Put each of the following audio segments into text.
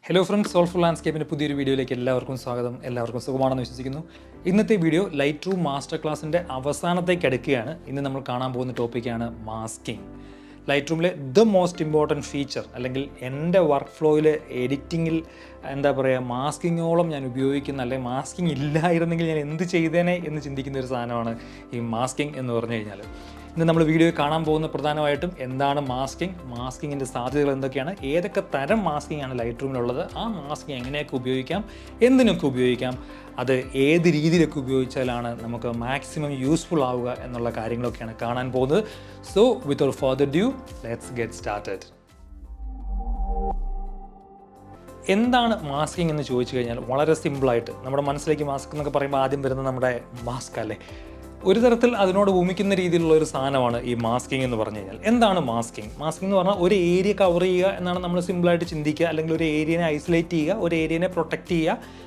Hello friends, soulful ലാൻഡ്സ്കേപ്പിൻ്റെ പുതിയൊരു വീഡിയോയിലേക്ക് എല്ലാവർക്കും സ്വാഗതം. എല്ലാവർക്കും സുഖമാണെന്ന് വിശ്വസിക്കുന്നു. ഇന്നത്തെ വീഡിയോ ലൈറ്റ് റൂം മാസ്റ്റർ ക്ലാസ്സിൻ്റെ അവസാനത്തേക്ക് അടുക്കുകയാണ്. ഇന്ന് നമ്മൾ കാണാൻ പോകുന്ന ടോപ്പിക്കാണ് മാസ്കിംഗ്. ലൈറ്റ് റൂമിലെ മോസ്റ്റ് ഇമ്പോർട്ടൻറ്റ് ഫീച്ചർ, അല്ലെങ്കിൽ എൻ്റെ വർക്ക് ഫ്ലോയിൽ എഡിറ്റിങ്ങിൽ എന്താ പറയുക, മാസ്കിങ്ങോളം ഞാൻ ഉപയോഗിക്കുന്ന, അല്ലെങ്കിൽ മാസ്കിങ് ഇല്ലായിരുന്നെങ്കിൽ ഞാൻ എന്ത് ചെയ്തേനെ എന്ന് ചിന്തിക്കുന്ന ഒരു സാധനമാണ് ഈ മാസ്കിങ് എന്ന് പറഞ്ഞു കഴിഞ്ഞാൽ. ഇന്ന് നമ്മൾ വീഡിയോയിൽ കാണാൻ പോകുന്ന പ്രധാനമായിട്ടും എന്താണ് മാസ്കിങ്, മാസ്കിങ്ങിൻ്റെ സാധ്യതകൾ എന്തൊക്കെയാണ്, ഏതൊക്കെ തരം മാസ്കിംഗ് ആണ് ലൈറ്റ് റൂമിലുള്ളത്, ആ മാസ്കിങ് എങ്ങനെയൊക്കെ ഉപയോഗിക്കാം, എന്തിനൊക്കെ ഉപയോഗിക്കാം, അത് ഏത് രീതിയിലൊക്കെ ഉപയോഗിച്ചാലാണ് നമുക്ക് മാക്സിമം യൂസ്ഫുൾ ആവുക എന്നുള്ള കാര്യങ്ങളൊക്കെയാണ് കാണാൻ പോകുന്നത്. So without further due, let's get started. എന്താണ് മാസ്കിംഗ് എന്ന് ചോദിച്ചു കഴിഞ്ഞാൽ വളരെ സിമ്പിളായിട്ട് നമ്മുടെ മനസ്സിലേക്ക് മാസ്ക് എന്നൊക്കെ പറയുമ്പോൾ ആദ്യം വരുന്നത് നമ്മുടെ മാസ്ക് അല്ലേ. ഒരു തരത്തിൽ അതിനോട് ഭൂമിക്കുന്ന രീതിയിലുള്ള ഒരു സാധനമാണ് ഈ മാസ്കിംഗ് എന്ന് പറഞ്ഞു കഴിഞ്ഞാൽ. എന്താണ് മാസ്കിംഗ്? മാസ്കിംഗ് എന്ന് പറഞ്ഞാൽ ഒരു ഏരിയ കവർ ചെയ്യുക എന്നാണ് നമ്മൾ സിമ്പിളായിട്ട് ചിന്തിക്കുക, അല്ലെങ്കിൽ ഒരു ഏരിയനെ ഐസൊലേറ്റ് ചെയ്യുക, ഒരു ഏരിയനെ പ്രൊട്ടക്റ്റ് ചെയ്യുക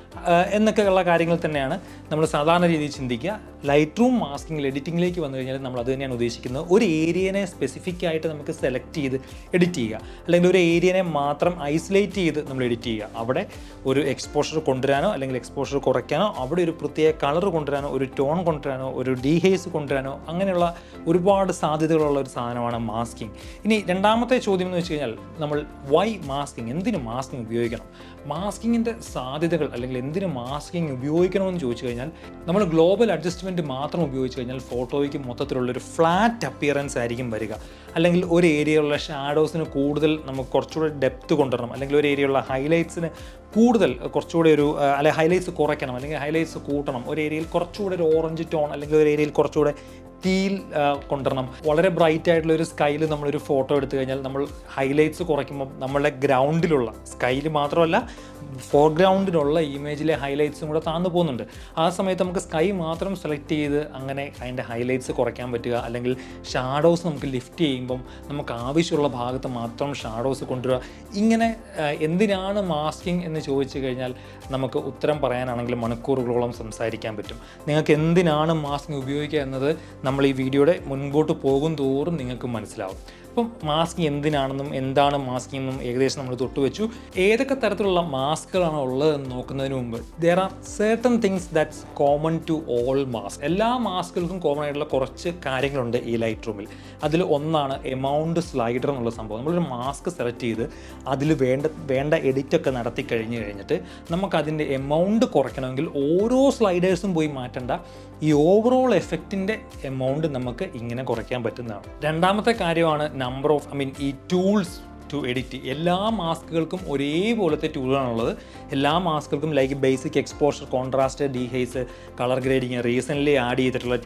എന്നൊക്കെയുള്ള കാര്യങ്ങൾ തന്നെയാണ് നമ്മൾ സാധാരണ രീതിയിൽ ചിന്തിക്കുക. ലൈറ്റ് റൂം മാസ്കിങ്ങിൽ എഡിറ്റിങ്ങിലേക്ക് വന്നു കഴിഞ്ഞാൽ നമ്മൾ അത് തന്നെയാണ് ഉദ്ദേശിക്കുന്നത്. ഒരു ഏരിയനെ സ്പെസിഫിക് ആയിട്ട് നമുക്ക് സെലക്ട് ചെയ്ത് എഡിറ്റ് ചെയ്യുക, അല്ലെങ്കിൽ ഒരു ഏരിയനെ മാത്രം ഐസൊലേറ്റ് ചെയ്ത് നമ്മൾ എഡിറ്റ് ചെയ്യുക. അവിടെ ഒരു എക്സ്പോഷർ കൊണ്ടുവരാനോ അല്ലെങ്കിൽ എക്സ്പോഷർ കുറയ്ക്കാനോ, അവിടെ ഒരു പ്രത്യേക കളർ കൊണ്ടുവരാനോ, ഒരു ടോൺ കൊണ്ടുവരാനോ, ഒരു ഡീഹേസ് കൊണ്ടുവരാനോ, അങ്ങനെയുള്ള ഒരുപാട് സാധ്യതകളുള്ള ഒരു സാധനമാണ് മാസ്കിംഗ്. ഇനി രണ്ടാമത്തെ ചോദ്യം എന്ന് വെച്ച് കഴിഞ്ഞാൽ, നമ്മൾ വൈ മാസ്കിംഗ്, എന്തിന് മാസ്കിംഗ് ഉപയോഗിക്കണം, മാസ്കിങ്ങിൻ്റെ സാധ്യതകൾ, അല്ലെങ്കിൽ എന്തിന് മാസ്കിംഗ് ഉപയോഗിക്കണമെന്ന് ചോദിച്ചു കഴിഞ്ഞാൽ, നമ്മൾ ഗ്ലോബൽ അഡ്ജസ്റ്റ്മെൻറ്റ് മാത്രം ഉപയോഗിച്ച് കഴിഞ്ഞാൽ ഫോട്ടോയ്ക്ക് മൊത്തത്തിലുള്ളൊരു ഫ്ലാറ്റ് അപ്പിയറൻസ് ആയിരിക്കും വരിക. അല്ലെങ്കിൽ ഒരു ഏരിയയിലുള്ള ഷാഡോസിന് കൂടുതൽ നമുക്ക് കുറച്ചുകൂടെ ഡെപ്ത് കൊണ്ടുവരണം, അല്ലെങ്കിൽ ഒരു ഏരിയയുള്ള ഹൈലൈറ്റ്സിന് കൂടുതൽ കുറച്ചുകൂടെ ഒരു അല്ലെങ്കിൽ ഹൈലൈറ്റ്സ് കുറയ്ക്കണം, അല്ലെങ്കിൽ ഹൈലൈറ്റ്സ് കൂട്ടണം, ഒരു ഏരിയയിൽ കുറച്ചുകൂടെ ഒരു ഓറഞ്ച് ടോൺ, അല്ലെങ്കിൽ ഒരു ഏരിയയിൽ കുറച്ചുകൂടെ ടീൽ കൊണ്ടുവരണം. വളരെ ബ്രൈറ്റ് ആയിട്ടുള്ള ഒരു സ്കൈയിൽ നമ്മളൊരു ഫോട്ടോ എടുത്തു കഴിഞ്ഞാൽ നമ്മൾ ഹൈലൈറ്റ്സ് കുറയ്ക്കുമ്പോൾ നമ്മളുടെ ഗ്രൗണ്ടിലുള്ള സ്കൈയിൽ മാത്രമല്ല ഫോർഗ്രൗണ്ടിലുള്ള ഇമേജിലെ ഹൈലൈറ്റ്സും കൂടെ താഴ്ന്നു പോകുന്നുണ്ട്. ആ സമയത്ത് നമുക്ക് സ്കൈ മാത്രം സെലക്ട് ചെയ്ത് അങ്ങനെ അതിൻ്റെ ഹൈലൈറ്റ്സ് കുറയ്ക്കാൻ പറ്റുക, അല്ലെങ്കിൽ ഷാഡോസ് നമുക്ക് ലിഫ്റ്റ് ചെയ്യുമ്പം നമുക്ക് ആവശ്യമുള്ള ഭാഗത്ത് മാത്രം ഷാഡോസ് കൊണ്ടുവരിക. ഇങ്ങനെ എന്തിനാണ് മാസ്കിംഗ് എന്ന് ചോദിച്ചു കഴിഞ്ഞാൽ നമുക്ക് ഉത്തരം പറയാനാണെങ്കിൽ മണിക്കൂറുകളോളം സംസാരിക്കാൻ പറ്റും. നിങ്ങൾക്ക് എന്തിനാണ് മാസ്കിംഗ് ഉപയോഗിക്കുക എന്നത് നമ്മൾ ഈ വീഡിയോയുടെ മുൻപോട്ട് പോകും തോറും നിങ്ങൾക്ക് മനസ്സിലാവും. അപ്പം മാസ്കിംഗ് എന്തിനാണെന്നും എന്താണ് മാസ്കിംഗ് എന്നും ഏകദേശം നമ്മൾ തൊട്ടുവെച്ചു. ഏതൊക്കെ തരത്തിലുള്ള മാസ്കുകളാണ് ഉള്ളതെന്ന് നോക്കുന്നതിന് മുമ്പ്, there are certain things that's common to all mask. എല്ലാ മാസ്കുകൾക്കും കോമൺ ആയിട്ടുള്ള കുറച്ച് കാര്യങ്ങളുണ്ട് ഈ ലൈറ്റ് റൂമിൽ. അതിൽ ഒന്നാണ് എമൗണ്ട് സ്ലൈഡർ എന്നുള്ള സംഭവം. നമ്മളൊരു മാസ്ക് സെലക്ട് ചെയ്ത് അതിൽ വേണ്ട എഡിറ്റൊക്കെ നടത്തി കഴിഞ്ഞിട്ട് നമുക്കതിൻ്റെ എമൗണ്ട് കുറയ്ക്കണമെങ്കിൽ ഓരോ സ്ലൈഡേഴ്സും പോയി മാറ്റേണ്ട, ഈ ഓവറോൾ എഫക്റ്റിൻ്റെ എമൗണ്ട് നമുക്ക് ഇങ്ങനെ കുറയ്ക്കാൻ പറ്റുന്നതാണ്. രണ്ടാമത്തെ കാര്യമാണ് ഈ ടൂൾസ് ടു എഡിറ്റ്. എല്ലാ മാസ്കുകൾക്കും ഒരേപോലത്തെ ടൂളാണുള്ളത്. എല്ലാ മാസ്കുകൾക്കും like basic exposure, contrast, dehaze, colour grading, recently add ചെയ്തിട്ടുള്ള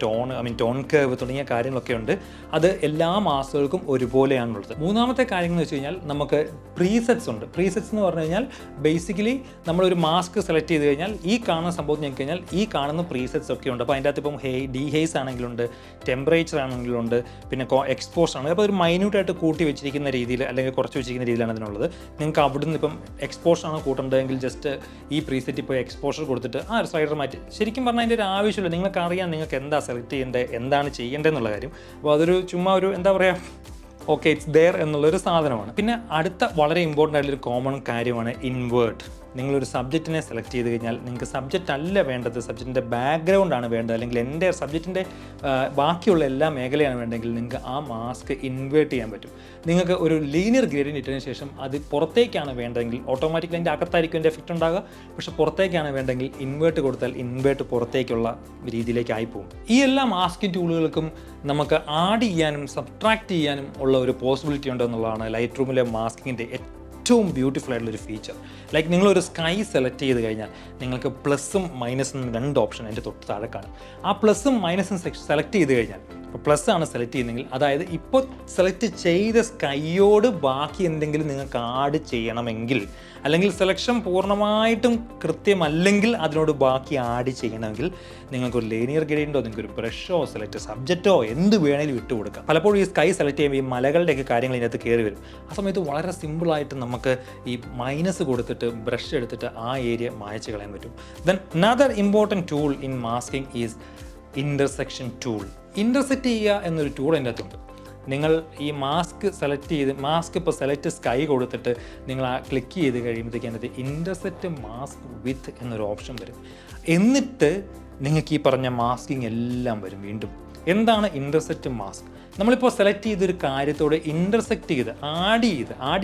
ടോൺ കർവ് തുടങ്ങിയ കാര്യങ്ങളൊക്കെ ഉണ്ട്. അത് എല്ലാ മാസ്കുകൾക്കും ഒരുപോലെയാണുള്ളത്. മൂന്നാമത്തെ കാര്യങ്ങൾ എന്ന് വെച്ച് കഴിഞ്ഞാൽ നമുക്ക് പ്രീസെറ്റ്സ് ഉണ്ട്. പ്രീസെറ്റ്സ് എന്ന് പറഞ്ഞു കഴിഞ്ഞാൽ ബേസിക്കലി നമ്മളൊരു മാസ്ക് സെലക്ട് ചെയ്ത് കഴിഞ്ഞാൽ ഈ കാണുന്ന സംഭവം നോക്കി കഴിഞ്ഞാൽ ഈ കാണുന്ന പ്രീസെറ്റ്സ് ഒക്കെ ഉണ്ട്. അപ്പോൾ അതിൻ്റെ അകത്ത് ഇപ്പം ഡീഹേസ് ആണെങ്കിലുണ്ട്, ടെമ്പറേച്ചർ ആണെങ്കിലുണ്ട്, പിന്നെ എക്സ്പോഷർ ആണ്. അപ്പോൾ ഒരു മൈന്യൂട്ടായിട്ട് കൂട്ടി വെച്ചിരിക്കുന്ന രീതിയിൽ, അല്ലെങ്കിൽ വെച്ചിരിക്കുന്ന രീതിയിലാണ് അതിനുള്ളത്. നിങ്ങൾക്ക് അവിടുന്ന് ഇപ്പം എക്സ്പോഷറാണ് കൂട്ടേണ്ടതെങ്കിൽ ജസ്റ്റ് ഈ പ്രീസെറ്റ് ഇപ്പോൾ എക്സ്പോഷർ കൊടുത്തിട്ട് ആ ഒരു സ്ലൈഡർ മാറ്റി. ശരിക്കും പറഞ്ഞാൽ അതിൻ്റെ ഒരു ആവശ്യമില്ല. നിങ്ങൾക്കറിയാം നിങ്ങൾക്ക് എന്താ സെലക്ട് ചെയ്യേണ്ടത്, എന്താണ് ചെയ്യേണ്ടതെന്നുള്ള കാര്യം. അപ്പോൾ അതൊരു ചുമ്മാ ഒരു എന്താ പറയുക, ഓക്കെ ഇറ്റ്സ് ദെയർ എന്നുള്ളൊരു സാധനമാണ്. പിന്നെ അടുത്ത വളരെ ഇമ്പോർട്ടൻ്റ് ആയിട്ടുള്ളൊരു കോമൺ കാര്യമാണ് ഇൻവേർട്ട്. നിങ്ങളൊരു സബ്ജക്റ്റിനെ സെലക്ട് ചെയ്ത് കഴിഞ്ഞാൽ നിങ്ങൾക്ക് സബ്ജക്റ്റ് അല്ല വേണ്ടത്, സബ്ജക്റ്റിൻ്റെ ബാക്ക്ഗ്രൗണ്ടാണ് വേണ്ടത്, അല്ലെങ്കിൽ എൻ്റെ സബ്ജക്റ്റിൻ്റെ ബാക്കിയുള്ള എല്ലാ മേഖലയാണ് വേണ്ടതെങ്കിൽ നിങ്ങൾക്ക് ആ മാസ്ക് ഇൻവേർട്ട് ചെയ്യാൻ പറ്റും. നിങ്ങൾക്ക് ഒരു ലീനിയർ ഗ്രേഡിയൻ്റ് ഇട്ടതിന് ശേഷം അത് പുറത്തേക്കാണ് വേണ്ടതെങ്കിൽ ഓട്ടോമാറ്റിക്കലി അതിൻ്റെ അകത്തായിരിക്കും അതിൻ്റെ എഫക്റ്റ് ഉണ്ടാകുക. പക്ഷേ പുറത്തേക്കാണ് വേണ്ടെങ്കിൽ ഇൻവേർട്ട് കൊടുത്താൽ ഇൻവേർട്ട് പുറത്തേക്കുള്ള രീതിയിലേക്ക് ആയിപ്പോകും. ഈ എല്ലാ മാസ്കിംഗ് ടൂളുകൾക്കും നമുക്ക് ആഡ് ചെയ്യാനും സബ്ട്രാക്ട് ചെയ്യാനും ഉള്ള ഒരു പോസിബിലിറ്റി ഉണ്ടെന്നുള്ളതാണ് ലൈറ്റ് റൂമിലെ മാസ്കിങ്ങിൻ്റെ ഏറ്റവും ബ്യൂട്ടിഫുൾ ആയിട്ടുള്ളൊരു ഫീച്ചർ. ലൈക്ക് നിങ്ങളൊരു സ്കൈ സെലക്ട് ചെയ്ത് കഴിഞ്ഞാൽ നിങ്ങൾക്ക് പ്ലസ്സും മൈനസും രണ്ട് ഓപ്ഷൻ അതിൻ്റെ തൊട്ട് താഴെ കാണും. ആ പ്ലസ്സും മൈനസും സെലക്ട് ചെയ്ത് കഴിഞ്ഞാൽ, ഇപ്പോൾ പ്ലസ് ആണ് സെലക്ട് ചെയ്യുന്നതെങ്കിൽ, അതായത് ഇപ്പോൾ സെലക്ട് ചെയ്ത സ്കൈയോട് ബാക്കി എന്തെങ്കിലും നിങ്ങൾക്ക് ആഡ് ചെയ്യണമെങ്കിൽ, അല്ലെങ്കിൽ സെലക്ഷൻ പൂർണ്ണമായിട്ടും കൃത്യമല്ലെങ്കിൽ അതിനോട് ബാക്കി ആഡ് ചെയ്യണമെങ്കിൽ നിങ്ങൾക്കൊരു ലീനിയർ ഗ്രേഡിയൻ്റോ, നിങ്ങൾക്കൊരു ബ്രഷോ, സെലക്ട് സബ്ജക്റ്റോ എന്ത് വേണേലും ഇട്ട് കൊടുക്കാം. പലപ്പോഴും ഈ സ്കൈ സെലക്ട് ചെയ്യുമ്പോൾ ഈ മലകളുടെയൊക്കെ കാര്യങ്ങൾ ഇതിനകത്ത് കയറി വരും. ആ സമയത്ത് വളരെ സിമ്പിളായിട്ട് നമുക്ക് ഈ മൈനസ് കൊടുത്തിട്ട് ബ്രഷ് എടുത്തിട്ട് ആ ഏരിയ മായ്ച്ച് കളയാൻ പറ്റും. Then another important tool in masking is intersection tool. Intersect ചെയ്യുക എന്നൊരു ടൂൾ അതിൻ്റെ അകത്തുണ്ട്. നിങ്ങൾ ഈ മാസ്ക് സെലക്ട് ചെയ്ത് മാസ്ക് ഇപ്പോൾ സെലക്ട് സ്കൈ കൊടുത്തിട്ട് നിങ്ങൾ ആ ക്ലിക്ക് ചെയ്ത് കഴിയുമ്പോഴത്തേക്കും അതിനകത്ത് ഇൻ്റർസെക്റ്റ് മാസ്ക് വിത്ത് എന്നൊരു ഓപ്ഷൻ വരും. എന്നിട്ട് നിങ്ങൾക്ക് ഈ പറഞ്ഞ മാസ്കിങ് എല്ലാം വരും. വീണ്ടും എന്താണ് ഇൻ്റർസെക്റ്റ് മാസ്ക്? നമ്മളിപ്പോൾ സെലക്ട് ചെയ്തൊരു കാര്യത്തോട് ഇൻ്റർസെക്റ്റ് ചെയ്ത് ആഡ്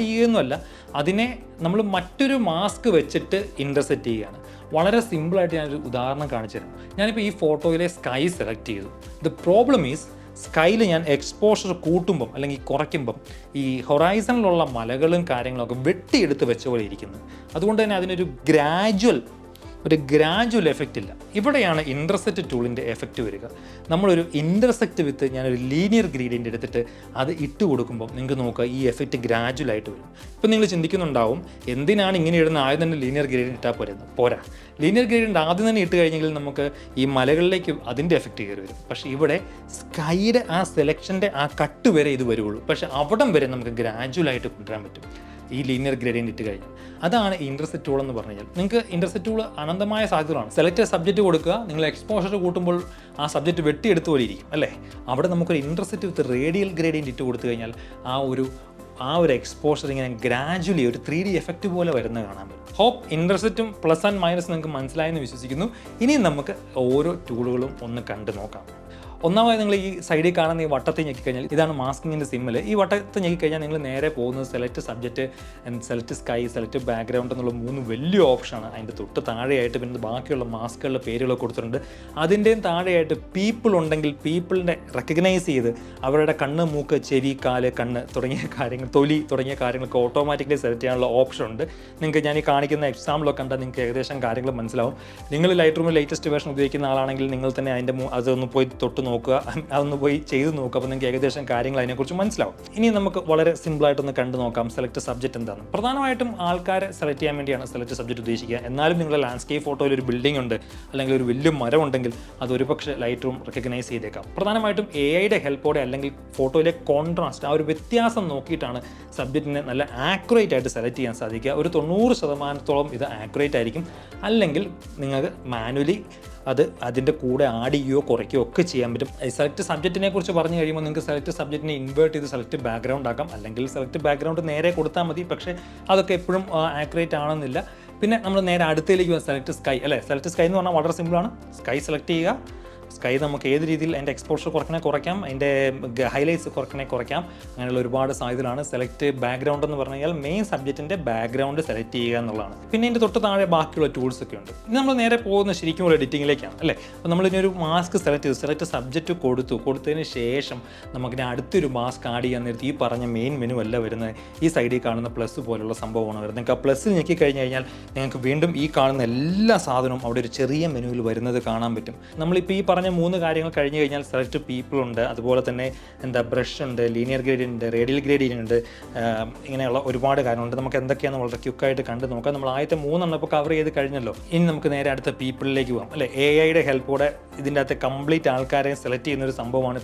ചെയ്യുകയെന്നല്ല, അതിനെ നമ്മൾ മറ്റൊരു മാസ്ക് വെച്ചിട്ട് ഇൻ്റർസെക്റ്റ് ചെയ്യുകയാണ്. വളരെ സിമ്പിളായിട്ട് ഞാനൊരു ഉദാഹരണം കാണിച്ചു തരാം. ഞാനിപ്പോൾ ഈ ഫോട്ടോയിലെ സ്കൈ സെലക്ട് ചെയ്തു. ദ പ്രോബ്ലം ഈസ് സ്കൈയിൽ ഞാൻ എക്സ്പോഷർ കൂട്ടുമ്പം അല്ലെങ്കിൽ കുറയ്ക്കുമ്പം ഈ ഹൊറൈസണിലുള്ള മലകളും കാര്യങ്ങളൊക്കെ വെട്ടിയെടുത്ത് വെച്ച പോലെ ഇരിക്കുന്നത്. അതുകൊണ്ട് തന്നെ അതിനൊരു ഗ്രാജുവൽ എഫക്റ്റ് ഇല്ല. ഇവിടെയാണ് ഇൻ്റർസെക്റ്റ് ടൂളിൻ്റെ എഫക്റ്റ് വരിക. നമ്മളൊരു ഇൻ്റർസെക്റ്റ് വിത്ത് ഞാനൊരു ലീനിയർ ഗ്രേഡിയൻ്റ് എടുത്തിട്ട് അത് ഇട്ട് കൊടുക്കുമ്പോൾ നിങ്ങൾക്ക് നോക്കുക ഈ എഫക്റ്റ് ഗ്രാജുവലായിട്ട് വരും. ഇപ്പം നിങ്ങൾ ചിന്തിക്കുന്നുണ്ടാവും, എന്തിനാണ് ഇങ്ങനെ ഇടുന്ന ആദ്യം തന്നെ ലീനിയർ ഗ്രേഡിയൻ്റ് ഇട്ടാൽ പോരാ. ലീനിയർ ഗ്രേഡിയൻ്റ് ആദ്യം തന്നെ ഇട്ട് കഴിഞ്ഞെങ്കിൽ നമുക്ക് ഈ മലകളിലേക്ക് അതിൻ്റെ എഫക്റ്റ് കയറി വരും. പക്ഷേ ഇവിടെ സ്കൈയുടെ ആ സെലക്ഷൻ്റെ ആ കട്ട് വരെ ഇത് വരുള്ളൂ. പക്ഷേ അവിടം വരെ നമുക്ക് ഗ്രാജുവലായിട്ട് കൊണ്ടുവരാൻ പറ്റും ഈ ലീനിയർ ഗ്രേഡിയൻ്റ് ഇട്ട് കഴിഞ്ഞാൽ. അതാണ് ഇൻ്റർസെക്റ്റ് ടൂൾ എന്ന് പറഞ്ഞു കഴിഞ്ഞാൽ. നിങ്ങൾക്ക് ഇൻ്റർസെക്റ്റ് ടൂൾ അനന്തമായ സാധ്യതകളാണ്. സെലക്ട് സബ്ജക്റ്റ് കൊടുക്കുക, നിങ്ങൾ എക്സ്പോഷർ കൂട്ടുമ്പോൾ ആ സബ്ജക്റ്റ് വെട്ടിയെടുത്ത് പോലെ ഇരിക്കും അല്ലേ. അവിടെ നമുക്കൊരു ഇൻ്റർസെക്റ്റ് വിത്ത് റേഡിയൽ ഗ്രേഡിയൻ്റ് ഇട്ട് കൊടുത്തു കഴിഞ്ഞാൽ ആ ഒരു എക്സ്പോഷർ ഇങ്ങനെ ഗ്രാജുവലി ഒരു 3D എഫക്റ്റ് പോലെ വരുന്നത് കാണാൻ പറ്റും. ഹോപ്പ് ഇൻ്റർസെക്റ്റും പ്ലസ് ആൻഡ് മൈനസ് നിങ്ങൾക്ക് മനസ്സിലായെന്ന് വിശ്വസിക്കുന്നു. ഇനി നമുക്ക് ഓരോ ടൂളുകളും ഒന്ന് കണ്ടു നോക്കാം. ഒന്നാമത് നിങ്ങൾ ഈ സൈഡിൽ കാണുന്ന ഈ വട്ടത്തിൽ ഞെക്കിക്കഴിഞ്ഞാൽ ഇതാണ് മാസ്കിങ്ങിൻ്റെ സിമ്മിൽ. ഈ വട്ടത്തിൽ ഞെക്കിക്കഴിഞ്ഞാൽ നിങ്ങൾ നേരെ പോകുന്നത് select subject, select sky, select background എന്നുള്ള 3 വലിയ ഓപ്ഷനാണ്. അതിൻ്റെ തൊട്ട് താഴെയായിട്ട് പിന്നെ ബാക്കിയുള്ള മാസ്കുകളുടെ പേരുകളൊക്കെ കൊടുത്തിട്ടുണ്ട്. അതിൻ്റെയും താഴെയായിട്ട് പീപ്പിൾ ഉണ്ടെങ്കിൽ പീപ്പിളിനെ റെക്കഗ്നൈസ് ചെയ്ത് അവരുടെ കണ്ണ്, മൂക്ക്, ചെവി, കാല്, കണ്ണ് തുടങ്ങിയ കാര്യങ്ങൾ, തൊലി തുടങ്ങിയ കാര്യങ്ങളൊക്കെ ഓട്ടോമാറ്റിക്കലി സെലക്ട് ചെയ്യാനുള്ള ഓപ്ഷൻ ഉണ്ട്. നിങ്ങൾക്ക് ഞാൻ ഈ കാണിക്കുന്ന എക്സാമ്പിളൊക്കെ കണ്ടാൽ നിങ്ങൾക്ക് ഏകദേശം കാര്യങ്ങൾ മനസ്സിലാവും. നിങ്ങൾ ലൈറ്റ് റൂമിൽ ലേറ്റസ്റ്റ് വേർഷൻ ഉപയോഗിക്കുന്ന ആളാണെങ്കിൽ നിങ്ങൾ തന്നെ അതൊന്ന് പോയി തൊട്ട് നോക്കുക, അതൊന്ന് പോയി ചെയ്ത് നോക്കുക. അപ്പോൾ നിങ്ങൾക്ക് ഏകദേശം കാര്യങ്ങൾ അതിനെക്കുറിച്ച് മനസ്സിലാവും. ഇനി നമുക്ക് വളരെ സിമ്പിളായിട്ടൊന്ന് കണ്ടു നോക്കാം സെലക്ട് സബ്ജക്റ്റ് എന്താണ്. പ്രധാനമായിട്ടും ആൾക്കാരെ സെലക്ട് ചെയ്യാൻ വേണ്ടിയാണ് സെലക്ട് സബ്ജക്റ്റ് ഉദ്ദേശിക്കുക. എന്നാലും നിങ്ങളുടെ ലാൻഡ്സ്കേപ്പ് ഫോട്ടോയിൽ ഒരു ബിൽഡിംഗ് ഉണ്ട് അല്ലെങ്കിൽ ഒരു വലിയ മരം ഉണ്ടെങ്കിൽ അത് ഒരുപക്ഷെ ലൈറ്റ് റൂം റെക്കഗ്നൈസ് ചെയ്തേക്കാം. പ്രധാനമായിട്ടും AI-യുടെ ഹെൽപ്പോടെ അല്ലെങ്കിൽ ഫോട്ടോയിലെ കോൺട്രാസ്റ്റ്, ആ ഒരു വ്യത്യാസം നോക്കിയിട്ടാണ് സബ്ജക്റ്റിനെ നല്ല ആക്യുറേറ്റ് ആയിട്ട് സെലക്ട് ചെയ്യാൻ സാധിക്കുക. ഒരു 90% ഇത് ആക്യുറേറ്റ് ആയിരിക്കും. അല്ലെങ്കിൽ നിങ്ങൾക്ക് മാനുവലി അതിൻ്റെ കൂടെ ആഡ് ചെയ്യുകയോ കുറയ്ക്കുകയോ ഒക്കെ ചെയ്യാൻ പറ്റും. സെലക്ട് സബ്ജക്റ്റിനെ കുറിച്ച് പറഞ്ഞു കഴിയുമ്പോൾ നിങ്ങൾക്ക് സെലക്ട് സബ്ജക്റ്റിനെ ഇൻവേർട്ട് ചെയ്ത് സെലക്ട് ബാക്ക്ഗ്രൗണ്ട് ആക്കാം, അല്ലെങ്കിൽ സെലക്ട് ബാക്ക്ഗ്രൗണ്ട് നേരെ കൊടുത്താൽ മതി. പക്ഷേ അതൊക്കെ എപ്പോഴും ആക്യുറേറ്റ് ആണെന്നില്ല. പിന്നെ നമ്മൾ നേരെ അടുത്തേക്ക് സെലക്ട് സ്കൈ അല്ലേ. സെലക്ട് സ്കൈ എന്ന് പറഞ്ഞാൽ വളരെ സിമ്പിളാണ്. സ്കൈ സെലക്ട് ചെയ്യുക. സ്കൈ നമുക്ക് ഏത് രീതിയിൽ അതിൻ്റെ എക്സ്പോഷർ കുറയ്ക്കാം, അതിൻ്റെ ഹൈലൈറ്റ്സ് കുറയ്ക്കാം. അങ്ങനെയുള്ള ഒരുപാട് സാധ്യതകളാണ്. സെലക്ട് ബാക്ക്ഗ്രൗണ്ട് എന്ന് പറഞ്ഞു കഴിഞ്ഞാൽ മെയിൻ സബ്ജക്റ്റിൻ്റെ ബാക്ക്ഗ്രൗണ്ട് സെലക്ട് ചെയ്യുക എന്നുള്ളതാണ്. പിന്നെ ഇതിൻ്റെ തൊട്ട് താഴെ ബാക്കിയുള്ള ടൂൾസ് ഒക്കെ ഉണ്ട്. ഇനി നമ്മൾ നേരെ പോകുന്ന ശരിക്കും ഒരു എഡിറ്റിങ്ങിലേക്കാണ് അല്ലേ. അപ്പോൾ നമ്മളിതിനൊരു മാസ്ക് സെലക്ട് സബ്ജക്റ്റ് കൊടുത്തതിന് ശേഷം നമുക്കിനി അടുത്തൊരു മാസ്ക് ആഡ് ചെയ്യാൻ നേരത്തെ ഈ പറഞ്ഞ മെയിൻ മെനു അല്ല വരുന്നത്. ഈ സൈഡിൽ കാണുന്ന പ്ലസ് പോലുള്ള സംഭവമാണ് വരുന്നത്. നിങ്ങൾക്ക് ആ പ്ലസ്സിൽ ഞെക്കി കഴിഞ്ഞ് കഴിഞ്ഞാൽ നിങ്ങൾക്ക് വീണ്ടും ഈ കാണുന്ന എല്ലാ സാധനവും അവിടെ ഒരു ചെറിയ മെനുവിൽ വരുന്നത് കാണാൻ പറ്റും. നമ്മളിപ്പോൾ ഈ പറഞ്ഞ 3 കാര്യങ്ങൾ കഴിഞ്ഞ് കഴിഞ്ഞാൽ സെലക്ട് പീപ്പിൾ ഉണ്ട്, അതുപോലെ തന്നെ ബ്രഷ് ഉണ്ട്, ലീനിയർ ഗ്രേഡിയൻ്റ് ഉണ്ട്, റേഡിയൽ ഗ്രേഡിയൻ്റ് ഉണ്ട്, ഇങ്ങനെയുള്ള ഒരുപാട് കാര്യങ്ങളുണ്ട്. നമുക്ക് എന്തൊക്കെയാണെന്ന് വളരെ ക്വിക്കായിട്ട് കണ്ടു നോക്കാം. നമ്മൾ ആദ്യത്തെ 3 ഇപ്പോൾ കവർ ചെയ്ത് കഴിഞ്ഞല്ലോ. ഇനി നമുക്ക് നേരെ അടുത്ത പീപ്പിളിലേക്ക് പോകാം അല്ലേ. AI-യുടെ ഹെൽപ്പോടെ ഇതിൻ്റെ അകത്ത് കംപ്ലീറ്റ് ആൾക്കാരെ സെലക്ട് ചെയ്യുന്ന ഒരു സംഭവമാണ്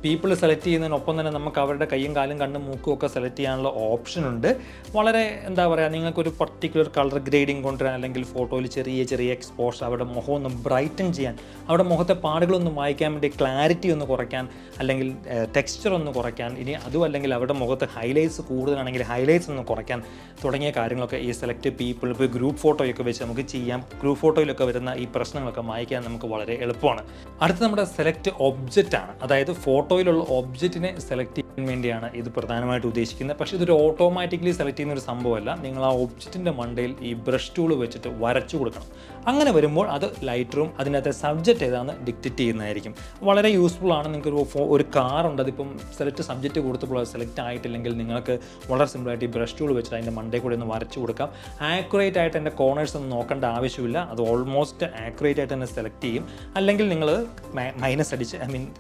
പീപ്പിൾ സെലക്ട് ചെയ്യുന്നതിനൊപ്പം തന്നെ നമുക്ക് അവരുടെ കയ്യും കാലും കണ്ണും മൂക്കും ഒക്കെ സെലക്ട് ചെയ്യാനുള്ള ഓപ്ഷൻ ഉണ്ട്. വളരെ നിങ്ങൾക്കൊരു പർട്ടിക്കുലർ കളർ ഗ്രേഡിങ് കൊണ്ടുവരാൻ, അല്ലെങ്കിൽ ഫോട്ടോയിൽ ചെറിയ എക്സ്പോഷർ, അവരുടെ മുഖം ഒന്ന് ബ്രൈറ്റൻ ചെയ്യാൻ, അവരുടെ മുഖത്തെ പാടുകളൊന്ന് മായ്ക്കാൻ വേണ്ടി ക്ലാരിറ്റി ഒന്ന് കുറയ്ക്കാൻ, അല്ലെങ്കിൽ ടെക്സ്ചർ ഒന്ന് കുറയ്ക്കാൻ, ഇനി അതും അല്ലെങ്കിൽ അവരുടെ മുഖത്ത് ഹൈലൈറ്റ്സ് കൂടുതലാണെങ്കിൽ ഹൈലൈറ്റ്സ് ഒന്ന് കുറയ്ക്കാൻ തുടങ്ങിയ കാര്യങ്ങളൊക്കെ ഈ സെലക്ട് പീപ്പിൾ ഇപ്പോൾ ഗ്രൂപ്പ് ഫോട്ടോയൊക്കെ വെച്ച് നമുക്ക് ചെയ്യാം. ഗ്രൂപ്പ് ഫോട്ടോയിലൊക്കെ വരുന്ന ഈ പ്രശ്നങ്ങളൊക്കെ മായ്ക്കാൻ നമുക്ക് വളരെ എളുപ്പമാണ്. അടുത്ത നമ്മുടെ സെലക്ട് ഒബ്ജക്റ്റ് ആണ്. അതായത് ഫോട്ടോയിലുള്ള ഒബ്ജക്റ്റിനെ സെലക്ട് ചെയ്യാൻ വേണ്ടിയാണ് ഇത് പ്രധാനമായിട്ട് ഉദ്ദേശിക്കുന്നത്. പക്ഷേ ഇതൊരു ഓട്ടോമാറ്റിക്കലി സെലക്ട് ചെയ്യുന്ന ഒരു സംഭവമല്ല. നിങ്ങൾ ആ ഒബ്ജക്റ്റിൻ്റെ മണ്ടയിൽ ഈ ബ്രഷ് ടൂൾ വെച്ചിട്ട് വരച്ചു കൊടുക്കണം. അങ്ങനെ വരുമ്പോൾ അത് ലൈറ്റ് റൂം അതിനകത്തെ സബ്ജക്റ്റ് ഏതാണ് ഡിക്റ്റേറ്റ് ചെയ്യുന്നതായിരിക്കും. വളരെ യൂസ്ഫുൾ ആണ്. നിങ്ങൾക്ക് ഒരു കാറുണ്ട്, അതിപ്പം സെലക്ട് സബ്ജക്റ്റ് കൊടുത്തപ്പോൾ അത് സെലക്ട് ആയിട്ടില്ലെങ്കിൽ നിങ്ങൾക്ക് വളരെ സിമ്പിളായിട്ട് ഈ ബ്രഷ് ടൂൾ വെച്ചിട്ട് അതിൻ്റെ മണ്ടയിൽ കൂടി ഒന്ന് വരച്ചു കൊടുക്കാം. ആക്യുറേറ്റ് ആയിട്ട് അതിൻ്റെ കോർണേഴ്സ് ഒന്നും നോക്കേണ്ട ആവശ്യമില്ല. അത് ഓൾമോസ്റ്റ് ആക്യുറേറ്റ് ആയിട്ട് തന്നെ സെലക്ട് ചെയ്യും. അല്ലെങ്കിൽ നിങ്ങൾ മൈനസ് അടിച്ച്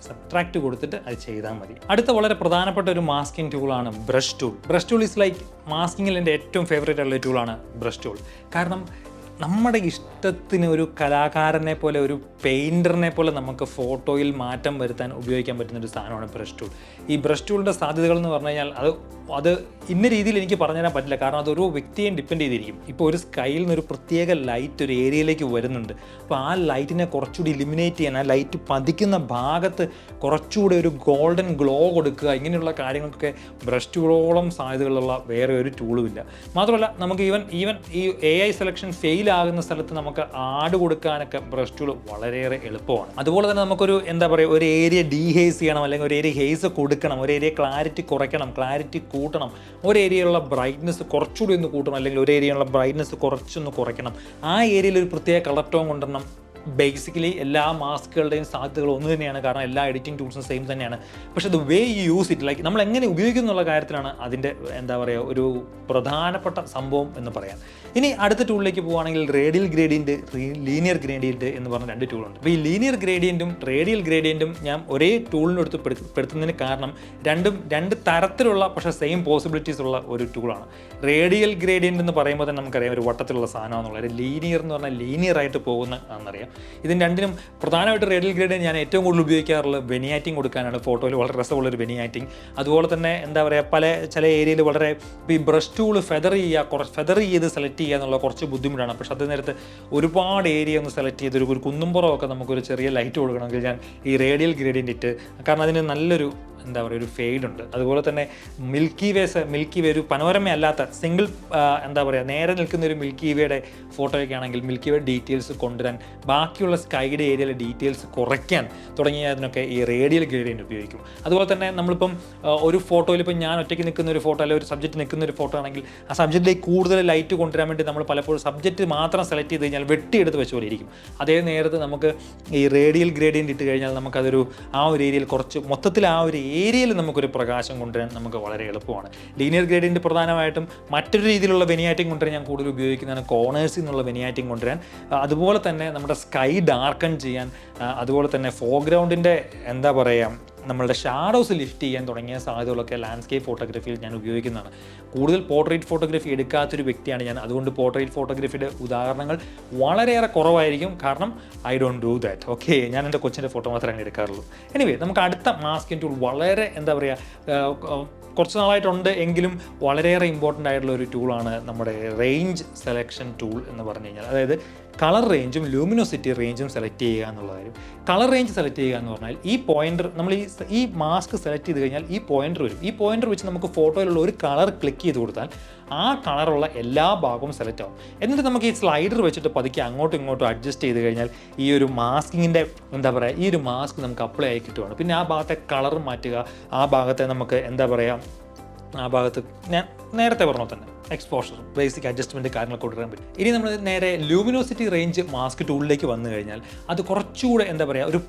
സബ്ട്രാക്ട് കൊടുത്തിട്ട് അത് ചെയ്താൽ മതി. അടുത്ത വളരെ പ്രധാനപ്പെട്ട ഒരു മാസ്കിംഗ് ടൂളാണ് brush tool. Brush tool is like മാസ്കിങ്ങിൽ എൻ്റെ ഏറ്റവും ഫേവറേറ്റ് ഉള്ള ടൂളാണ് ബ്രഷ് ടൂൾ. കാരണം നമ്മുടെ ഇഷ്ടത്തിന് ഒരു കലാകാരനെ പോലെ ഒരു പെയിൻറ്ററിനെ പോലെ നമുക്ക് ഫോട്ടോയിൽ മാറ്റം വരുത്താൻ ഉപയോഗിക്കാൻ പറ്റുന്നൊരു സാധനമാണ് ബ്രഷ് ടൂൾ. ഈ ബ്രഷ് ടൂളിൻ്റെ സാധ്യതകൾ എന്ന് പറഞ്ഞു കഴിഞ്ഞാൽ അത് ഇന്ന രീതിയിൽ എനിക്ക് പറഞ്ഞുതരാൻ പറ്റില്ല, കാരണം അതൊരു വ്യക്തിയെയും ഡിപ്പെൻഡ് ചെയ്തിരിക്കും. ഇപ്പോൾ ഒരു സ്കൈയിൽ നിന്നൊരു പ്രത്യേക ലൈറ്റ് ഒരു ഏരിയയിലേക്ക് വരുന്നുണ്ട്, അപ്പോൾ ആ ലൈറ്റിനെ കുറച്ചുകൂടി ഇലിമിനേറ്റ് ചെയ്യാൻ, ആ ലൈറ്റ് പതിക്കുന്ന ഭാഗത്ത് കുറച്ചുകൂടി ഒരു ഗോൾഡൻ ഗ്ലോ കൊടുക്കുക, ഇങ്ങനെയുള്ള കാര്യങ്ങൾക്കൊക്കെ ബ്രഷ് ടൂളോളം സാധ്യതകളുള്ള വേറെ ഒരു ടൂളുമില്ല. മാത്രമല്ല നമുക്ക് ഈവൻ ഈ AI സെലക്ഷൻ ഫെയിൽ ആകുന്ന സ്ഥലത്ത് നമുക്ക് ആഡ് കൊടുക്കാനൊക്കെ ബ്രഷ് ടൂൾ വളരെയേറെ എളുപ്പമാണ്. അതുപോലെ തന്നെ നമുക്കൊരു ഒരു ഏരിയ ഡീഹേസ് ചെയ്യണം, അല്ലെങ്കിൽ ഒരു ഏരിയ ഹേസ് കൊടുക്കണം, ഒരു ഏരിയ ക്ലാരിറ്റി കുറയ്ക്കണം, ക്ലാരിറ്റി കൂട്ടണം, ഒരു ഏരിയയിലുള്ള ബ്രൈറ്റ്നസ് കുറച്ചുകൂടി ഒന്ന് കൂട്ടണം, അല്ലെങ്കിൽ ഒരു ഏരിയയിലുള്ള ബ്രൈറ്റ്നസ് കുറച്ചൊന്ന് കുറയ്ക്കണം, ആ ഏരിയയിൽ ഒരു പ്രത്യേക കളർ ടോൺ കൊണ്ടുവരണം. ബേസിക്കലി എല്ലാ മാസ്കുകളുടെയും സാധ്യതകൾ ഒന്ന് തന്നെയാണ്, കാരണം എല്ലാ എഡിറ്റിംഗ് ടൂൾസും സെയിം തന്നെയാണ്. പക്ഷേ the way you use it, like നമ്മൾ എങ്ങനെ ഉപയോഗിക്കുന്നു എന്നുള്ള കാര്യത്തിലാണ് അതിൻ്റെ ഒരു പ്രധാനപ്പെട്ട സംഭവം എന്ന് പറയാം. ഇനി അടുത്ത ടൂളിലേക്ക് പോവുകയാണെങ്കിൽ റേഡിയൽ ഗ്രേഡിയൻറ്റ്, ലീനിയർ ഗ്രേഡിയൻറ്റ് എന്ന് പറഞ്ഞ 2 ടൂളുണ്ട്. അപ്പോൾ ഈ ലീനിയർ ഗ്രേഡിയൻറ്റും റേഡിയൽ ഗ്രേഡിയൻറ്റും ഞാൻ ഒരേ ടൂളിനെടുത്ത് പെടുത്തുന്നതിന് കാരണം രണ്ട് തരത്തിലുള്ള പക്ഷേ സെയിം പോസിബിലിറ്റീസ് ഉള്ള ഒരു ടൂളാണ്. റേഡിയൽ ഗ്രേഡിയൻറ്റ് എന്ന് പറയുമ്പോൾ തന്നെ നമുക്കറിയാം ഒരു വട്ടത്തിലുള്ള സാധനമാണെന്നുള്ളത്. ലീനിയർ എന്ന് പറഞ്ഞാൽ ലീനിയർ ആയിട്ട് പോകുന്ന ആണെന്നറിയാം. ഇതിന് രണ്ടിനും പ്രധാനമായിട്ട് റേഡിയൽ ഗ്രേഡിയൻറ്റ് ഞാൻ ഏറ്റവും കൂടുതൽ ഉപയോഗിക്കാറുള്ളത് വെനിയാറ്റിംഗ് കൊടുക്കാനാണ്. ഫോട്ടോയിൽ വളരെ രസമുള്ളൊരു വെനിയാറ്റിംഗ്. അതുപോലെ തന്നെ ചില ഏരിയയിൽ വളരെ ഈ ബ്രഷ് ടൂൾ ഫെദർ ചെയ്ത് സെലക്ട് ചെയ്യുക എന്നുള്ള കുറച്ച് ബുദ്ധിമുട്ടാണ്. പക്ഷെ അതേ നേരത്ത് ഒരുപാട് ഏരിയ ഒന്ന് സെലക്ട് ചെയ്ത് ഒരു കുന്നുംപുറമൊക്കെ നമുക്കൊരു ചെറിയ ലൈറ്റ് കൊടുക്കണമെങ്കിൽ ഞാൻ ഈ റേഡിയൽ ഗ്രേഡിയൻറ്റ് ഇട്ട്, കാരണം അതിന് നല്ലൊരു ഒരു ഫെയ്ഡ് ഉണ്ട്. അതുപോലെ തന്നെ മിൽക്കി വേ ഒരു പനോരമ അല്ലാത്ത സിംഗിൾ നേരെ നിൽക്കുന്ന ഒരു മിൽക്കി വേയുടെ ഫോട്ടോയൊക്കെ ആണെങ്കിൽ മിൽക്കി വേ ഡീറ്റെയിൽസ് കൊണ്ടുവരാൻ, ബാക്കിയുള്ള സ്കൈയുടെ ഏരിയയിലെ ഡീറ്റെയിൽസ് കുറയ്ക്കാൻ തുടങ്ങിയതിനൊക്കെ ഈ റേഡിയൽ ഗ്രേഡിയൻറ്റ് ഉപയോഗിക്കും. അതുപോലെ തന്നെ നമ്മളിപ്പം ഒരു ഫോട്ടോയിൽ ഇപ്പം ഞാൻ ഒറ്റയ്ക്ക് നിൽക്കുന്ന ഒരു ഫോട്ടോ, അല്ലെങ്കിൽ ഒരു സബ്ജക്റ്റ് നിൽക്കുന്ന ഒരു ഫോട്ടോ ആണെങ്കിൽ ആ സബ്ജക്റ്റിലേക്ക് കൂടുതൽ ലൈറ്റ് കൊണ്ടുവരാൻ വേണ്ടി നമ്മൾ പലപ്പോഴും സബ്ജക്റ്റ് മാത്രം സെലക്ട് ചെയ്ത് കഴിഞ്ഞാൽ വെട്ടിയെടുത്ത് വെച്ച പോലെ ഇരിക്കും. അതേ നേരത്ത് നമുക്ക് ഈ റേഡിയൽ ഗ്രേഡിയൻറ്റ് ഇട്ട് കഴിഞ്ഞാൽ നമുക്കതൊരു ആ ഒരു ഏരിയയിൽ കുറച്ച് മൊത്തത്തിൽ ആ ഒരു ഏരിയയിൽ നമുക്കൊരു പ്രകാശം കൊണ്ടുവരാൻ നമുക്ക് വളരെ എളുപ്പമാണ്. ലീനിയർ ഗ്രേഡിയൻറ്റ് പ്രധാനമായിട്ടും മറ്റൊരു രീതിയിലുള്ള വെനിയാറ്റിംഗ് കൊണ്ടുവരാൻ ഞാൻ കൂടുതൽ ഉപയോഗിക്കുന്നതാണ് കോർണേഴ്സിൽ നിന്നുള്ള വെനിയാറ്റിംഗ് കൊണ്ടുവരാൻ. അതുപോലെ തന്നെ നമ്മുടെ സ്കൈ ഡാർക്കൺ ചെയ്യാൻ, അതുപോലെ തന്നെ ഫോർഗ്രൗണ്ടിൻ്റെ നമ്മളുടെ ഷാഡോസ് ലിഫ്റ്റ് ചെയ്യാൻ തുടങ്ങിയ സാധ്യതകളൊക്കെ ലാൻഡ്സ്കേപ്പ് ഫോട്ടോഗ്രാഫിയിൽ ഞാൻ ഉപയോഗിക്കുന്നതാണ്. കൂടുതൽ പോർട്രേറ്റ് ഫോട്ടോഗ്രാഫി എടുക്കാത്തൊരു വ്യക്തിയാണ് ഞാൻ. അതുകൊണ്ട് പോർട്രേറ്റ് ഫോട്ടോഗ്രാഫിയുടെ ഉദാഹരണങ്ങൾ വളരെയേറെ കുറവായിരിക്കും, കാരണം I don't do that. Okay, ഞാൻ എൻ്റെ കൊച്ചിൻ്റെ ഫോട്ടോ മാത്രമേ അങ്ങനെ എടുക്കാറുള്ളൂ. എനിവേ, നമുക്ക് അടുത്ത മാസ്കിംഗ് ടൂൾ വളരെ കുറച്ച് നാളായിട്ടുണ്ട് എങ്കിലും വളരെയേറെ ഇമ്പോർട്ടൻ്റ് ആയിട്ടുള്ള ഒരു ടൂളാണ് നമ്മുടെ റേഞ്ച് സെലക്ഷൻ ടൂൾ എന്ന് പറഞ്ഞു കഴിഞ്ഞാൽ. അതായത് കളർ റേഞ്ചും ലൂമിനോസിറ്റി റേഞ്ചും സെലക്ട് ചെയ്യുക എന്നുള്ള കാര്യം. കളർ റേഞ്ച് സെലക്ട് ചെയ്യുക എന്ന് പറഞ്ഞാൽ ഈ പോയിൻ്റർ, നമ്മൾ ഈ മാസ്ക് സെലക്ട് ചെയ്ത് കഴിഞ്ഞാൽ ഈ പോയിൻ്റർ വരും. ഈ പോയിൻ്റർ വെച്ച് നമുക്ക് ഫോട്ടോയിലുള്ള ഒരു കളർ ക്ലിക്ക് ചെയ്ത് കൊടുത്താൽ ആ കളറുള്ള എല്ലാ ഭാഗവും സെലക്ട് ആവും. എന്നിട്ട് നമുക്ക് ഈ സ്ലൈഡർ വെച്ചിട്ട് പതുക്കെ അങ്ങോട്ടും ഇങ്ങോട്ടും അഡ്ജസ്റ്റ് ചെയ്ത് കഴിഞ്ഞാൽ ഈ ഒരു മാസ്കിങ്ങിൻ്റെ ഈ ഒരു മാസ്ക് നമുക്ക് അപ്ലൈ ആയി കിട്ടുവാണ്. പിന്നെ ആ ഭാഗത്തെ കളർ മാറ്റുക, ആ ഭാഗത്തെ നമുക്ക് ആ ഭാഗത്ത് ഞാൻ നേരത്തെ പറഞ്ഞ തന്നെ എക്സ്പോഷർ, ബേസിക് അഡ്ജസ്റ്റ്മെൻറ്റ് കാര്യങ്ങൾ കൊണ്ടുവരാൻ പറ്റും. ഇനി നമ്മൾ നേരെ ലൂമിനോസിറ്റി റേഞ്ച് മാസ്ക് ടൂളിലേക്ക് വന്നു കഴിഞ്ഞാൽ അത് കുറച്ചുകൂടെ ഒരു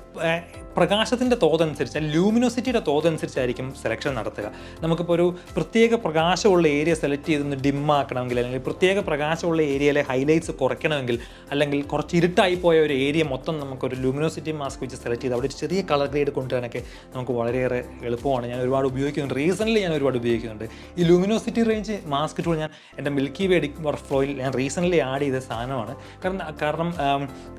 പ്രകാശത്തിൻ്റെ തോതനുസരിച്ച്, ലൂമിനോസിറ്റിയുടെ തോതനുസരിച്ചായിരിക്കും സെലക്ഷൻ നടത്തുക. നമുക്കിപ്പോൾ ഒരു പ്രത്യേക പ്രകാശമുള്ള ഏരിയ സെലക്ട് ചെയ്തൊന്ന് ഡിമ്മാക്കണമെങ്കിൽ, അല്ലെങ്കിൽ പ്രത്യേക പ്രകാശമുള്ള ഏരിയയിലെ ഹൈലൈറ്റ്സ് കുറയ്ക്കണമെങ്കിൽ, അല്ലെങ്കിൽ കുറച്ച് ഇരുട്ടായി പോയ ഒരു ഏരിയ മൊത്തം നമുക്കൊരു ലൂമിനോസിറ്റി മാസ്ക് വെച്ച് സെലക്ട് ചെയ്ത് അവിടെ ഒരു ചെറിയ കളർ ഗ്രേഡ് കൊണ്ടുവരാനൊക്കെ നമുക്ക് വളരെയേറെ എളുപ്പമാണ്. ഞാൻ ഒരുപാട് ഉപയോഗിക്കുന്നുണ്ട്, റീസെൻ്റ്ലി ഞാൻ ഒരുപാട് ഉപയോഗിക്കുന്നുണ്ട് ഈ ലൂമിനോസിറ്റി റേഞ്ച് മാസ്ക് ടൂൾ. ഞാൻ എൻ്റെ മിൽക്കി വേ എഡിറ്റിംഗ് വർക്ക് ഫ്ലോയിൽ ഞാൻ റീസെൻ്റ്ലി ആഡ് ചെയ്ത സാധനമാണ്. കാരണം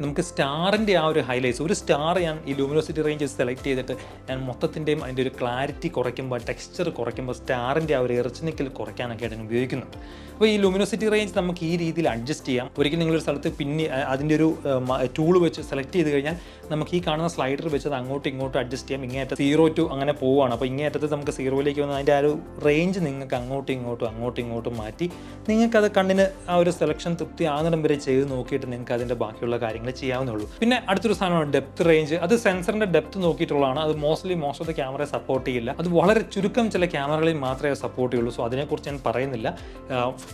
നമുക്ക് സ്റ്റാറിൻ്റെ ആ ഒരു ഹൈലൈറ്റ്സ്, ഒരു സ്റ്റാർ ഞാൻ ഈ ലൂമിനോസിറ്റി റേഞ്ച് സെലക്ട് ചെയ്തിട്ട് ഞാൻ മൊത്തത്തിൻ്റെയും അതിൻ്റെ ഒരു ക്ലാരിറ്റി കുറയ്ക്കുമ്പോൾ, ടെക്സ്ചർ കുറയ്ക്കുമ്പോൾ, സ്റ്റാറിൻ്റെ ആ ഒരു എറിച്ചിനിക്കൽ കുറയ്ക്കാനൊക്കെ ആയിട്ട് ഉപയോഗിക്കുന്നുണ്ട്. അപ്പോൾ ഈ ലൂമിനോസിറ്റി റേഞ്ച് നമുക്ക് ഈ രീതിയിൽ അഡ്ജസ്റ്റ് ചെയ്യാം. ഒരിക്കലും നിങ്ങളൊരു സ്ഥലത്ത് അതിൻ്റെ ഒരു ടൂൾ വെച്ച് സെലക്ട് ചെയ്ത് കഴിഞ്ഞാൽ നമുക്ക് ഈ കാണുന്ന സ്ലൈഡർ വെച്ച് അത് അങ്ങോട്ടും ഇങ്ങോട്ടും അഡ്ജസ്റ്റ് ചെയ്യാം. ഇങ്ങേറ്റത്ത് 0 to അങ്ങനെ പോവുകയാണ്. അപ്പോൾ ഇങ്ങേറ്റത്ത് നമുക്ക് 0ലേക്ക് വന്ന് അതിൻ്റെ ആ ഒരു റേഞ്ച് നിങ്ങൾക്ക് അങ്ങോട്ടും ഇങ്ങോട്ടും മാറ്റി നിങ്ങൾക്കത് കണ്ണിന് ആ ഒരു സെലക്ഷൻ തൃപ്തി ആകുന്നിടം വരെ ചെയ്ത് നോക്കിയിട്ട് നിങ്ങൾക്ക് അതിൻ്റെ ബാക്കിയുള്ള കാര്യങ്ങൾ ചെയ്യാവുന്നേ ഉള്ളൂ. പിന്നെ അടുത്തൊരു സാധനമാണ് ഡെപ്ത് റേഞ്ച്. അത് സെൻസറിൻ്റെ ഡെപ്ത് നോക്കിയിട്ടുള്ളതാണ്. അത് most of the camera support ചെയ്യില്ല. അത് വളരെ ചുരുക്കം ചില ക്യാമറകളിൽ മാത്രമേ സപ്പോർട്ട് ചെയ്യുള്ളൂ. സോ അതിനെക്കുറിച്ച് ഞാൻ പറയുന്നില്ല.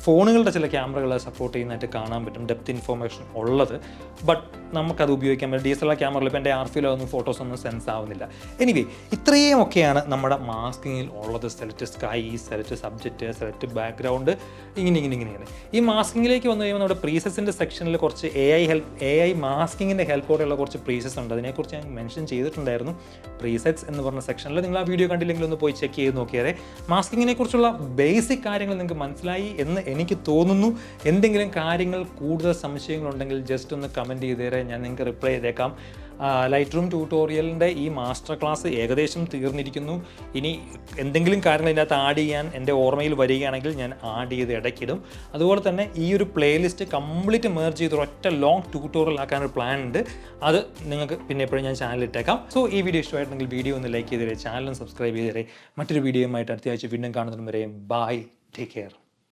ഫോണുകളുടെ ചില ക്യാമറകളെ സപ്പോർട്ട് ചെയ്യുന്നതായിട്ട് കാണാൻ പറ്റും ഡെപ്ത് ഇൻഫോർമേഷൻ ഉള്ളത്. ബട്ട് നമുക്കത് ഉപയോഗിക്കാൻ പറ്റും. DSLR ക്യാമറയിൽ ഇപ്പോൾ എൻ്റെ RFയിലൊന്നും ഫോട്ടോസൊന്നും സെൻസ് ആവുന്നില്ല. എനിവേ, ഇത്രയും ഒക്കെയാണ് നമ്മുടെ മാസ്കിങ്ങിൽ ഉള്ളത്. Select sky, select subject, select background, ഇങ്ങനെ. ഈ മാസ്കിങ്ങിലേക്ക് വന്നു കഴിയുമ്പോൾ നമ്മുടെ പ്രീസെസിൻ്റെ സെക്ഷനിൽ കുറച്ച് AI മാസ്കിങ്ങിൻ്റെ ഹെൽപ്പോടെയുള്ള കുറച്ച് പ്രീസെസ് ഉണ്ട്. അതിനെക്കുറിച്ച് ഞാൻ മെൻഷൻ ചെയ്തിട്ടുണ്ടായിരുന്നു പ്രീസെറ്റ്സ് എന്ന് പറഞ്ഞ സെക്ഷനിൽ. നിങ്ങൾ ആ വീഡിയോ കണ്ടില്ലെങ്കിൽ ഒന്ന് പോയി ചെക്ക് ചെയ്ത് നോക്കിയാൽ മാസ്കിങ്ങിനെ കുറിച്ചുള്ള ബേസിക് കാര്യങ്ങൾ നിങ്ങൾക്ക് മനസ്സിലായി എന്ന് എനിക്ക് തോന്നുന്നു. എന്തെങ്കിലും കാര്യങ്ങൾ കൂടുതൽ സംശയങ്ങളുണ്ടെങ്കിൽ ജസ്റ്റ് ഒന്ന് കമൻറ്റ് ചെയ്തേരെ, ഞാൻ നിങ്ങൾക്ക് റിപ്ലൈ ചെയ്തേക്കാം. ലൈറ്റ് റൂം ട്യൂട്ടോറിയലിൻ്റെ ഈ മാസ്റ്റർ ക്ലാസ് ഏകദേശം തീർന്നിരിക്കുന്നു. ഇനി എന്തെങ്കിലും കാര്യങ്ങൾ ഇതിനകത്ത് ആഡ് ചെയ്യാൻ എൻ്റെ ഓർമ്മയിൽ വരികയാണെങ്കിൽ ഞാൻ ആഡ് ചെയ്ത് ഇടയ്ക്കിടും. അതുപോലെ തന്നെ ഈ ഒരു പ്ലേലിസ്റ്റ് കംപ്ലീറ്റ് മേർജ് ചെയ്ത് ഒറ്റ ലോങ് ട്യൂട്ടോറിയൽ ആക്കാനൊരു പ്ലാൻ ഉണ്ട്. അത് നിങ്ങൾക്ക് പിന്നെ എപ്പോഴും ഞാൻ ചാനലിൽ ഇട്ടേക്കാം. സോ ഈ വീഡിയോ ഇഷ്ടമായിട്ടുണ്ടെങ്കിൽ വീഡിയോ ഒന്ന് ലൈക്ക് ചെയ്തേരെ, ചാനലും സബ്സ്ക്രൈബ് ചെയ്തേരെ. മറ്റൊരു വീഡിയോയുമായിട്ട് അടുത്ത ആഴ്ച വീണ്ടും കാണുന്നതിന് വരെയും ബൈ, ടേക്ക് കെയർ.